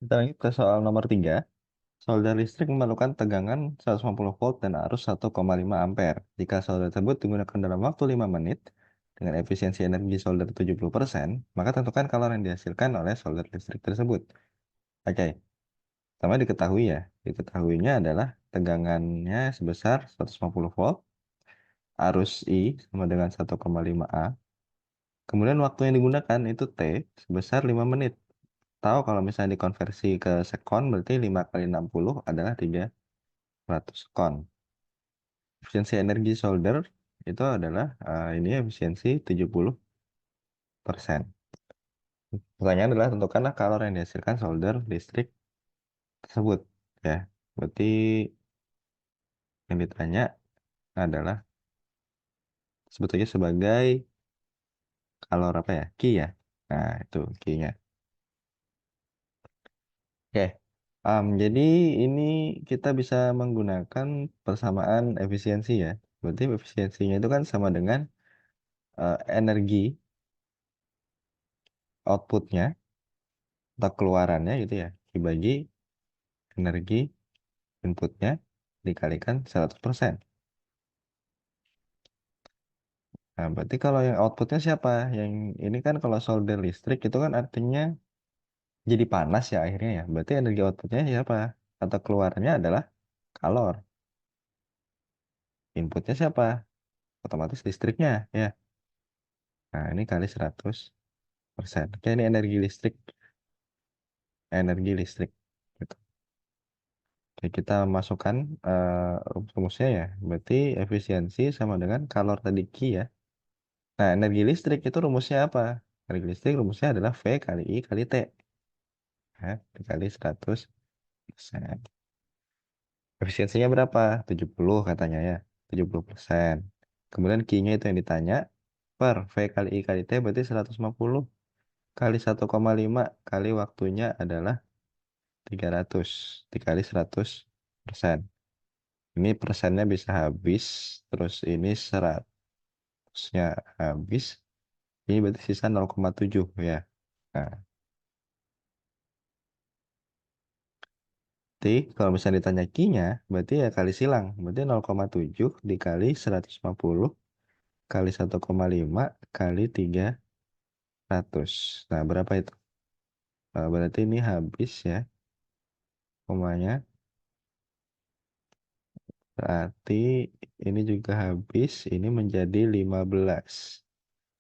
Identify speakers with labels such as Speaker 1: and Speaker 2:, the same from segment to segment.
Speaker 1: Kita lanjut ke soal nomor 3. Solder listrik memerlukan tegangan 150 volt dan arus 1,5 ampere. Jika solder tersebut digunakan dalam waktu 5 menit dengan efisiensi energi solder 70%, maka tentukan kalor yang dihasilkan oleh solder listrik tersebut. Oke, pertama diketahui ya. Diketahuinya adalah tegangannya sebesar 150 volt, arus I sama dengan 1,5 A. Kemudian waktu yang digunakan itu T sebesar 5 menit. Tahu kalau misalnya dikonversi ke sekon berarti 5 kali 60 adalah 300 sekon. Efisiensi energi solder itu adalah ini efisiensi 70%. Pertanyaan adalah tentukanlah kalor yang dihasilkan solder listrik tersebut. Ya, berarti yang ditanya adalah sebetulnya sebagai kalor apa ya? Ki ya. Nah, itu Ki-nya. Oke. Jadi ini kita bisa menggunakan persamaan efisiensi ya. Berarti efisiensinya itu kan sama dengan energi outputnya atau keluarannya gitu ya. Dibagi energi inputnya dikalikan 100%. Nah, berarti kalau yang outputnya siapa? Yang ini kan kalau solder listrik itu kan artinya jadi panas ya akhirnya ya. Berarti energi outputnya siapa? Atau keluarannya adalah kalor. Inputnya siapa? Otomatis listriknya ya. Nah, ini kali 100%. Oke, ini energi listrik. Energi listrik. Gitu. Oke, kita masukkan rumusnya ya. Berarti efisiensi sama dengan kalor tadi Q ya. Nah, energi listrik itu rumusnya apa? Energi listrik rumusnya adalah V kali I kali T. Ya, dikali 100%. Efisiensinya berapa? 70 katanya ya. 70%. Kemudian Q-nya itu yang ditanya. Per V kali I kali T berarti 150 kali 1,5 kali waktunya adalah 300 dikali 100%. Ini persennya bisa habis. Terus ini 100-nya habis. Ini berarti sisa 0,7 ya. Nah, berarti kalau misalnya ditanya Q-nya, berarti ya kali silang. Berarti 0,7 dikali 150 kali 1,5 kali 300. Nah, berapa itu? Berarti ini habis ya. Komanya. Berarti ini juga habis. Ini menjadi 15.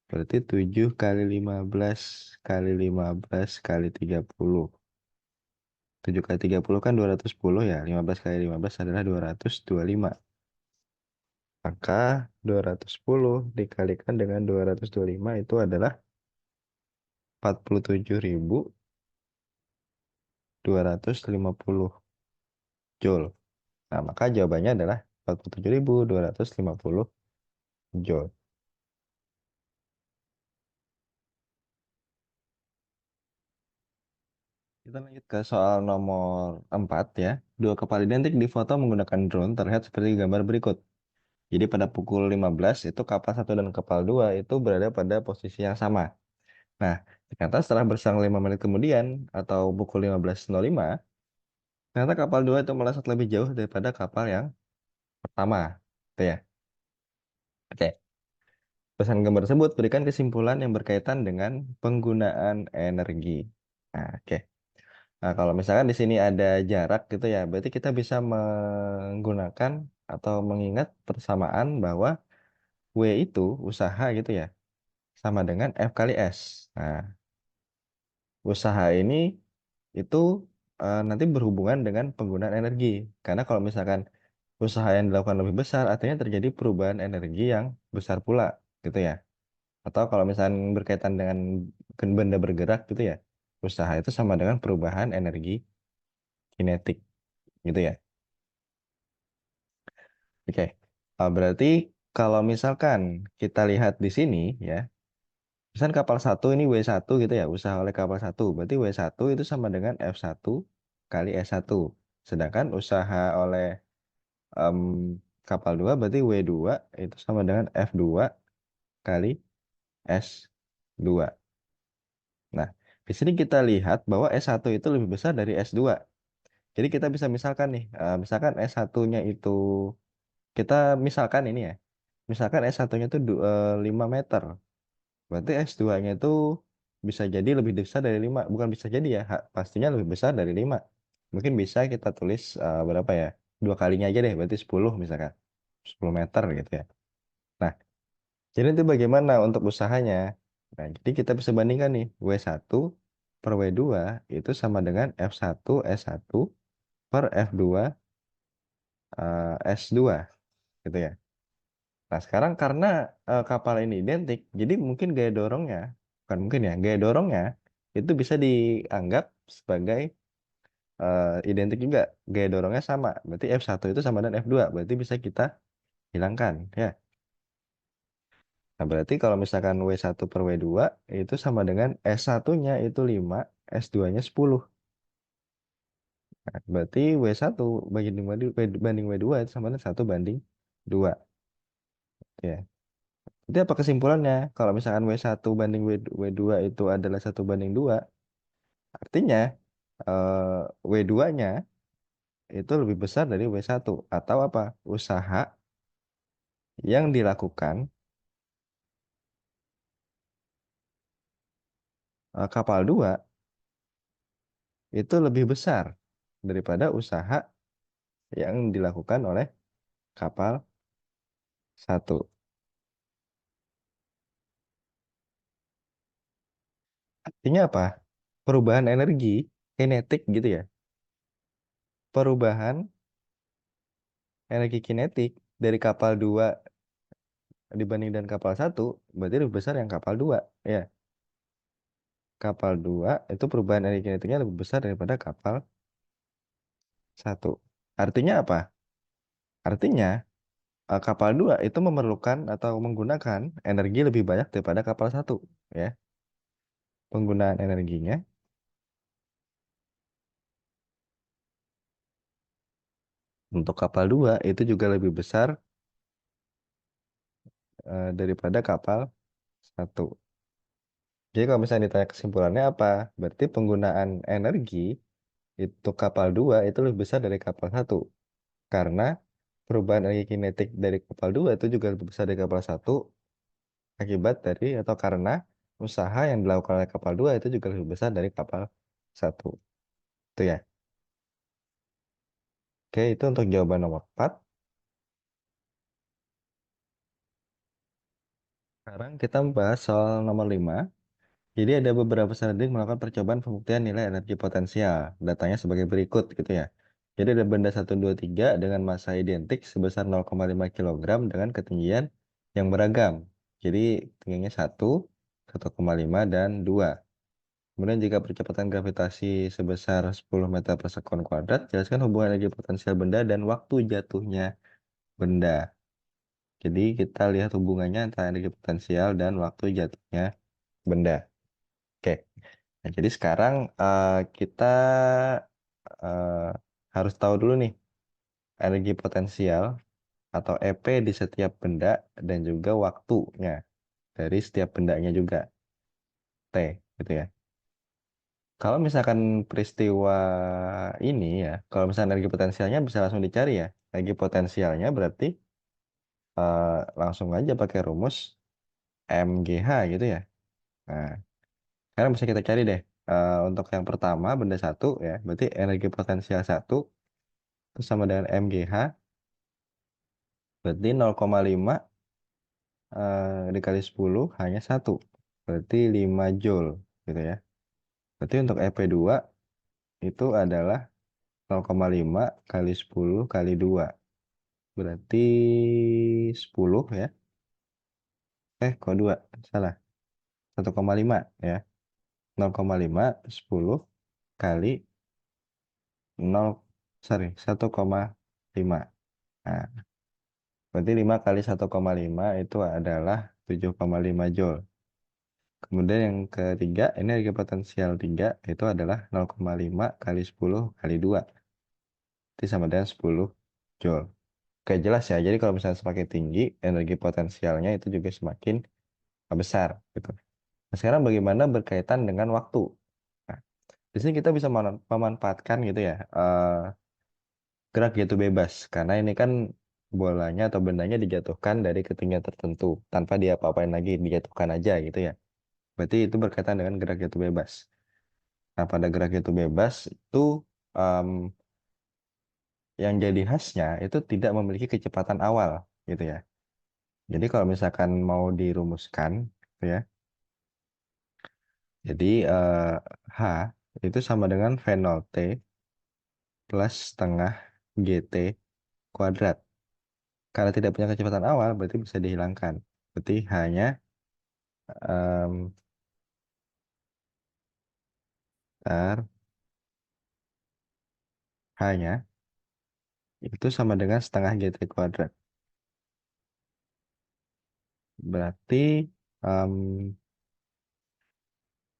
Speaker 1: Berarti 7 kali 15 kali 15 kali 30. 7 kali 30 kan 210 ya. 15 kali 15 adalah 225. Maka 210 dikalikan dengan 225 itu adalah 47.250 Joule. Nah, maka jawabannya adalah 47.250 Joule. Kita lanjut ke soal nomor 4 ya. Dua kapal identik di foto menggunakan drone terlihat seperti gambar berikut. Jadi pada pukul 15 itu kapal 1 dan kapal 2 itu berada pada posisi yang sama. Nah, ternyata setelah berselang 5 menit kemudian atau pukul 15.05, ternyata kapal 2 itu melesat lebih jauh daripada kapal yang pertama. Itu ya. Oke. Pesan gambar tersebut berikan kesimpulan yang berkaitan dengan penggunaan energi. Nah, oke. Nah, kalau misalkan di sini ada jarak gitu ya, berarti kita bisa menggunakan atau mengingat persamaan bahwa W itu usaha gitu ya, sama dengan F kali S. Nah, usaha ini itu nanti berhubungan dengan penggunaan energi. Karena kalau misalkan usaha yang dilakukan lebih besar, artinya terjadi perubahan energi yang besar pula gitu ya. Atau kalau misalkan berkaitan dengan benda bergerak gitu ya, usaha itu sama dengan perubahan energi kinetik gitu ya. Oke. Berarti kalau misalkan kita lihat di sini ya, misalkan kapal satu ini W1 gitu ya, usaha oleh kapal satu. Berarti W1 itu sama dengan F1 kali S1. Sedangkan usaha oleh em, kapal 2 berarti W2 itu sama dengan F2 kali S2. Nah, Di sini kita lihat bahwa S1 itu lebih besar dari S2. Jadi kita bisa misalkan nih, misalkan S1-nya itu, kita misalkan ini ya, misalkan S1-nya itu 5 meter. Berarti S2-nya itu bisa jadi lebih besar dari 5. Bukan bisa jadi ya, pastinya lebih besar dari 5. Mungkin bisa kita tulis berapa ya? Dua kalinya aja deh, berarti 10 misalkan. 10 meter gitu ya. Nah, jadi itu bagaimana untuk usahanya? Nah, jadi kita bisa bandingkan nih, W1 per W2 itu sama dengan F1 S1 per F2 S2 gitu ya. Nah, sekarang karena kapal ini identik, jadi mungkin gaya dorongnya, bukan mungkin ya, gaya dorongnya itu bisa dianggap sebagai identik juga. Gaya dorongnya sama, berarti F1 itu sama dengan F2, berarti bisa kita hilangkan ya. Nah, berarti kalau misalkan W1 per W2 itu sama dengan S1-nya itu 5, S2-nya 10. Nah, berarti W1 banding W2 itu sama dengan 1 banding 2 ya. Jadi apa kesimpulannya? Kalau misalkan W1 banding W2 itu adalah 1 banding 2, artinya W2-nya itu lebih besar dari W1. Atau apa? Usaha yang dilakukan kapal 2 itu lebih besar daripada usaha yang dilakukan oleh kapal 1. Artinya apa? Perubahan energi, kinetik gitu ya. Perubahan energi kinetik dari kapal 2 dibanding dengan kapal 1, berarti lebih besar yang kapal 2. Ya, kapal 2 itu perubahan energi kinetiknya lebih besar daripada kapal 1. Artinya apa? Artinya kapal 2 itu memerlukan atau menggunakan energi lebih banyak daripada kapal 1. Ya, penggunaan energinya untuk kapal 2 itu juga lebih besar daripada kapal 1. Jadi kalau misalnya ditanya kesimpulannya apa? Berarti penggunaan energi itu kapal 2 itu lebih besar dari kapal 1. Karena perubahan energi kinetik dari kapal 2 itu juga lebih besar dari kapal 1, akibat dari atau karena usaha yang dilakukan oleh kapal 2 itu juga lebih besar dari kapal 1. Itu ya. Oke, itu untuk jawaban nomor 4. Sekarang kita membahas soal nomor 5. Jadi ada beberapa strategi melakukan percobaan pembuktian nilai energi potensial. Datanya sebagai berikut gitu ya. Jadi ada benda 1, 2, 3 dengan massa identik sebesar 0,5 kg dengan ketinggian yang beragam. Jadi tingginya 1,5 dan 2. Kemudian jika percepatan gravitasi sebesar 10 meter per sekon kuadrat, jelaskan hubungan energi potensial benda dan waktu jatuhnya benda. Jadi kita lihat hubungannya antara energi potensial dan waktu jatuhnya benda. Oke. Nah, jadi sekarang kita eh, harus tahu dulu nih energi potensial atau EP di setiap benda dan juga waktunya dari setiap bendanya juga, T gitu ya. Kalau misalkan peristiwa ini ya, kalau misalkan energi potensialnya bisa langsung dicari ya. Energi potensialnya berarti langsung aja pakai rumus MGH gitu ya. Nah, sekarang bisa kita cari deh. Untuk yang pertama benda 1 ya, berarti energi potensial 1 itu sama dengan MGH, berarti 0,5 dikali 10 hanya 1, berarti 5 Joule gitu ya. Berarti untuk EP2 itu adalah 0,5 kali 10 kali 2, berarti 10 ya. Kok 2? Salah. 1,5 ya. 0,5 10 kali 0, sorry, 1,5. Nah, berarti 5 kali 1,5 itu adalah 7,5 Joule. Kemudian yang ketiga, ini energi potensial 3 itu adalah 0,5 kali 10 kali 2. Itu sama dengan 10 Joule. Oke, jelas ya. Jadi kalau misalnya semakin tinggi, energi potensialnya itu juga semakin besar gitu. Nah, sekarang bagaimana berkaitan dengan waktu? Di sini kita bisa memanfaatkan gitu ya, gerak jatuh bebas karena ini kan bolanya atau bendanya dijatuhkan dari ketinggian tertentu tanpa dia apa-apain lagi, dijatuhkan aja gitu ya. Berarti itu berkaitan dengan gerak jatuh bebas. Nah, pada gerak jatuh bebas itu em, yang jadi khasnya itu tidak memiliki kecepatan awal gitu ya. Jadi kalau misalkan mau dirumuskan gitu ya. Jadi H itu sama dengan V0T plus setengah GT kuadrat. Karena tidak punya kecepatan awal, berarti bisa dihilangkan. Berarti hanya em, ntar, hanya itu sama dengan setengah GT kuadrat. Berarti em,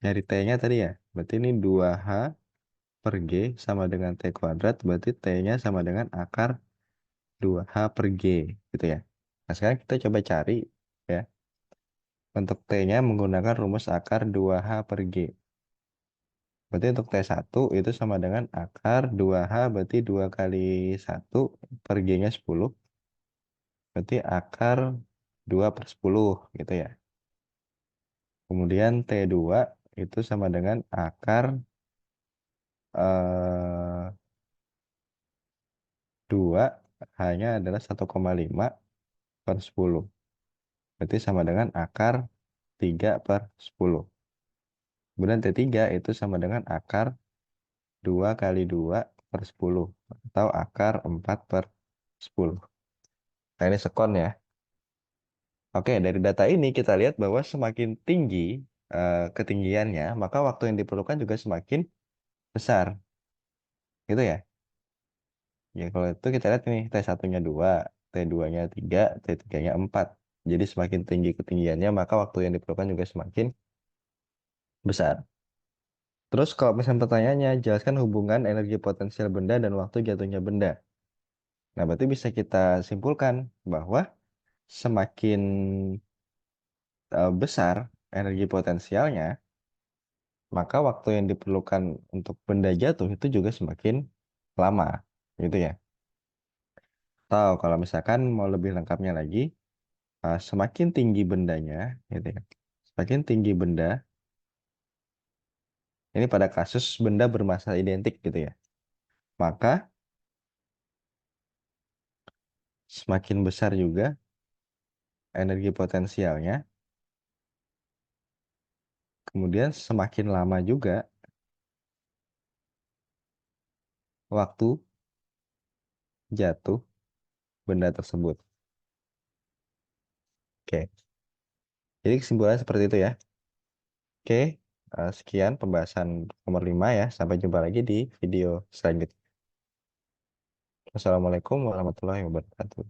Speaker 1: nyari T-nya tadi ya. Berarti ini 2H per G sama dengan T kuadrat. Berarti T-nya sama dengan akar 2H per G. Gitu ya. Nah sekarang kita coba cari ya. Untuk T-nya menggunakan rumus akar 2H per G. Berarti untuk T1 itu sama dengan akar 2H berarti 2 kali 1 per G-nya 10. Berarti akar 2 per 10 gitu ya. Kemudian T2 itu sama dengan akar 2 hanya adalah 1,5 per 10. Berarti sama dengan akar 3 per 10. Kemudian T3 itu sama dengan akar 2 kali 2 per 10. Atau akar 4 per 10. Nah ini sekon ya. Oke, dari data ini kita lihat bahwa semakin tinggi ketinggiannya, maka waktu yang diperlukan juga semakin besar. Gitu ya. Ya kalau itu kita lihat nih, T1-nya 2, T2-nya 3, T3-nya 4. Jadi semakin tinggi ketinggiannya, maka waktu yang diperlukan juga semakin besar. Terus kalau misalnya pertanyaannya, jelaskan hubungan energi potensial benda dan waktu jatuhnya benda. Nah, berarti bisa kita simpulkan bahwa semakin besar energi potensialnya, maka waktu yang diperlukan untuk benda jatuh itu juga semakin lama, gitu ya. Atau kalau misalkan mau lebih lengkapnya lagi, semakin tinggi bendanya, gitu ya. Semakin tinggi benda, ini pada kasus benda bermassa identik gitu ya. Maka semakin besar juga energi potensialnya, kemudian semakin lama juga waktu jatuh benda tersebut. Oke, jadi kesimpulannya seperti itu ya. Oke, sekian pembahasan nomor 5 ya. Sampai jumpa lagi di video selanjutnya. Wassalamualaikum warahmatullahi wabarakatuh.